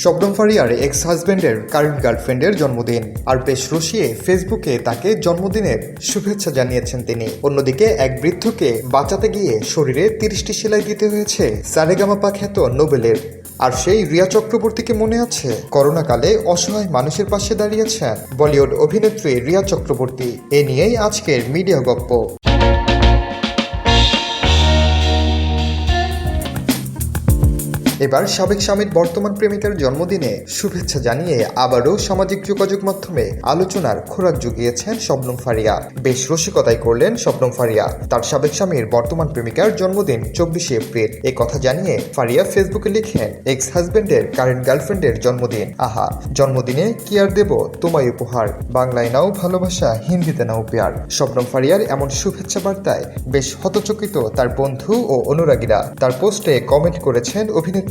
শবনম ফারিয়ার এক্স হাজব্যান্ডের কারেন্ট গার্লফ্রেন্ডের জন্মদিন, আর বেশ রসিয়ে ফেসবুকে তাকে জন্মদিনের শুভেচ্ছা জানিয়েছেন তিনি। অন্যদিকে এক বৃদ্ধকে বাঁচাতে গিয়ে শরীরে 30টি সেলাই দিতে হয়েছে সারেগামাপা খ্যাত নোবেলের। আর সেই রিয়া চক্রবর্তীকে মনে আছে, করোনাকালে অসহায় মানুষের পাশে দাঁড়িয়েছেন বলিউড অভিনেত্রী রিয়া চক্রবর্তী। এ নিয়েই আজকের মিডিয়া গপ্প। এবার সাবেক স্বামীর বর্তমান প্রেমিকার জন্মদিনে শুভেচ্ছা জানিয়ে আবারও সামাজিক যোগাযোগ মাধ্যমে আলোচনার খোরাক জুগিয়েছেন শবনম ফারিয়া। বেশ রসিকতাই করলেন শবনম ফারিয়া। তার সাবেক স্বামীর বর্তমান প্রেমিকার জন্মদিন 24শে এপ্রিল। এ কথা জানিয়ে ফারিয়া ফেসবুকে লিখেন, এক্স হাজব্যান্ডের কারেন্ট গার্লফ্রেন্ডের জন্মদিন। আহা, জন্মদিনে কি আর দেব তোমায় উপহার, বাংলায় নাও ভালোবাসা, হিন্দিতে নাও প্যার। শবনম ফারিয়ার এমন শুভেচ্ছা বার্তায় বেশ হতচকিত তার বন্ধু ও অনুরাগীরা। তার পোস্টে কমেন্ট করেছেন অভিনেত্রী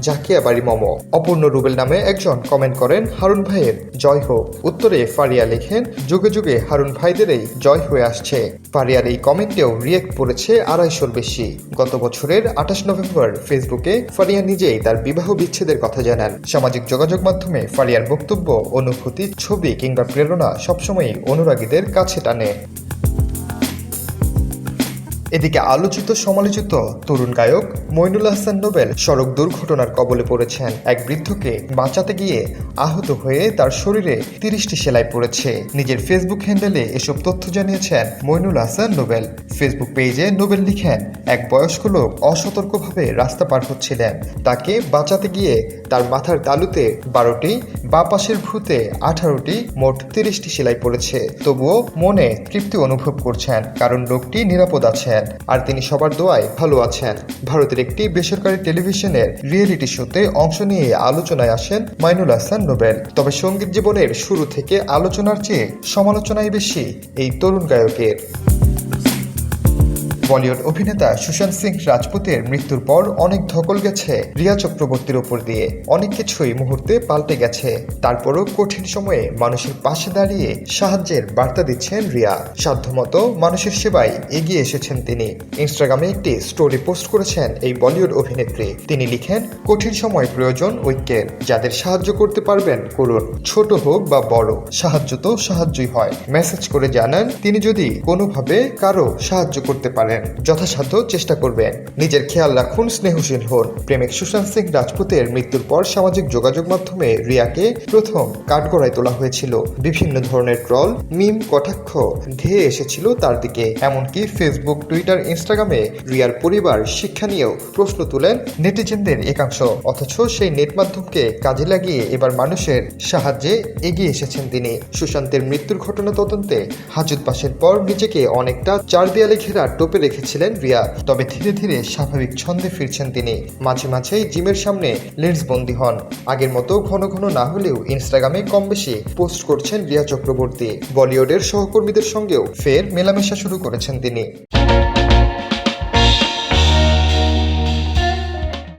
জাকিয়া বাড়ি মমো। অপূর্ণ রুবেল নামে একজন কমেন্ট করেন, হারুন ভাইয়ের জয় হোক। উত্তরে ফারিয়া লেখেন, যুগে যুগে হারুন ভাইদেরই জয় হয়ে আসছে। ফারিয়ার এই কমেন্টেও রিয়েক্ট করেছে 250-র বেশি। গত বছরের 28 নভেম্বর ফেসবুকে ফারিয়া নিজেই তার বিবাহ বিচ্ছেদের কথা জানান। সামাজিক যোগাযোগ মাধ্যমে ফারিয়ার বক্তব্য, অনুভূতি, ছবি কিংবা প্রেরণা সবসময়ই অনুরাগীদের কাছে টানে। এদিকে আলোচিত সমালোচিত তরুণ গায়ক মইনুল হাসান নোবেল সড়ক দুর্ঘটনার কবলে পড়েছেন। এক বৃদ্ধকে বাঁচাতে গিয়ে আহত হয়ে তার শরীরে 30টি সেলাই পড়েছে। নিজের ফেসবুক হ্যান্ডেলে এসব তথ্য জানিয়েছেন মইনুল হাসান নোবেল। ফেসবুক পেজে নোবেল লিখেন, এক বয়স্ক লোক অসতর্কভাবে রাস্তা পার হচ্ছিলেন। তাকে বাঁচাতে গিয়ে তার মাথার তালুতে 12টি, বাঁ পাশের ভ্রুতে 18টি, মোট 30টি সেলাই পড়েছে। তবুও মনে তৃপ্তি অনুভব করছেন, কারণ লোকটি নিরাপদ আছেন আর তিনি সবার দোয়ায় ভালো আছেন। ভারতের একটি বেসরকারি টেলিভিশনের রিয়েলিটি শোতে অংশ নিয়ে আলোচনায় আসেন মইনুল হাসান নোবেল। তবে সঙ্গীত জীবনের শুরু থেকে আলোচনার চেয়ে সমালোচনাই বেশি এই তরুণ গায়কের। বলিউড অভিনেতা সুশান্ত সিং রাজপুতের মৃত্যুর পর অনেক ধকল গেছে রিয়া চক্রবর্তীর উপর দিয়ে। অনেক কিছুই মুহূর্তে পাল্টে গেছে। তারপরও কঠিন সময়ে মানুষের পাশে দাঁড়িয়ে সাহায্যের বার্তা দিচ্ছেন রিয়া। সাধ্যমতো মানুষের সেবায় এগিয়ে এসেছেন তিনি। ইনস্টাগ্রামে একটি স্টোরি পোস্ট করেছেন এই বলিউড অভিনেত্রী। তিনি লিখেন, কঠিন সময় প্রয়োজন ঐক্যের। যাদের সাহায্য করতে পারবেন করুন, ছোট হোক বা বড়, সাহায্য তো সাহায্যই হয়। মেসেজ করে জানান, তিনি যদি কোনোভাবে কারো সাহায্য করতে পারেন যথাসাধ্য চেষ্টা করবেন। নিজের খেয়াল রাখুন, স্নেহশীল হন। প্রেমিক সুশান্ত সিং রাজপুতের মৃত্যুর পর সামাজিক যোগাযোগ মাধ্যমে রিয়াকে প্রথম কাঠগড়ায় তোলা হয়েছিল। বিভিন্ন ধরনের ট্রল, মিম, কটাক্ষ ধেয়ে এসেছিল তার দিকে। এমনকি ফেসবুক, টুইটার, ইনস্টাগ্রামে রিয়ার পরিবার, শিক্ষা নিয়েও প্রশ্ন তুলেন নেটিজেনদের একাংশ। অথচ সেই নেট মাধ্যমকে কাজে লাগিয়ে এবার মানুষের সাহায্যে এগিয়ে এসেছেন তিনি। সুশান্তের মৃত্যুর ঘটনা তদন্তে হাজত বাসের পর নিজেকে অনেকটা চার দেয়ালে ঘেরা টোপে রেখেছিলেন রিয়া। তবে ধীরে ধীরে স্বাভাবিক ছন্দে ফিরছেন তিনি। মাঝে মাঝেই জিমের সামনে লেন্স বন্দী হন। আগের মতো ঘন ঘন না হলেও ইনস্টাগ্রামে কম বেশি পোস্ট করছেন রিয়া চক্রবর্তী। বলিউডের সহকর্মীদের সঙ্গেও ফের মেলামেশা শুরু করেছেন তিনি।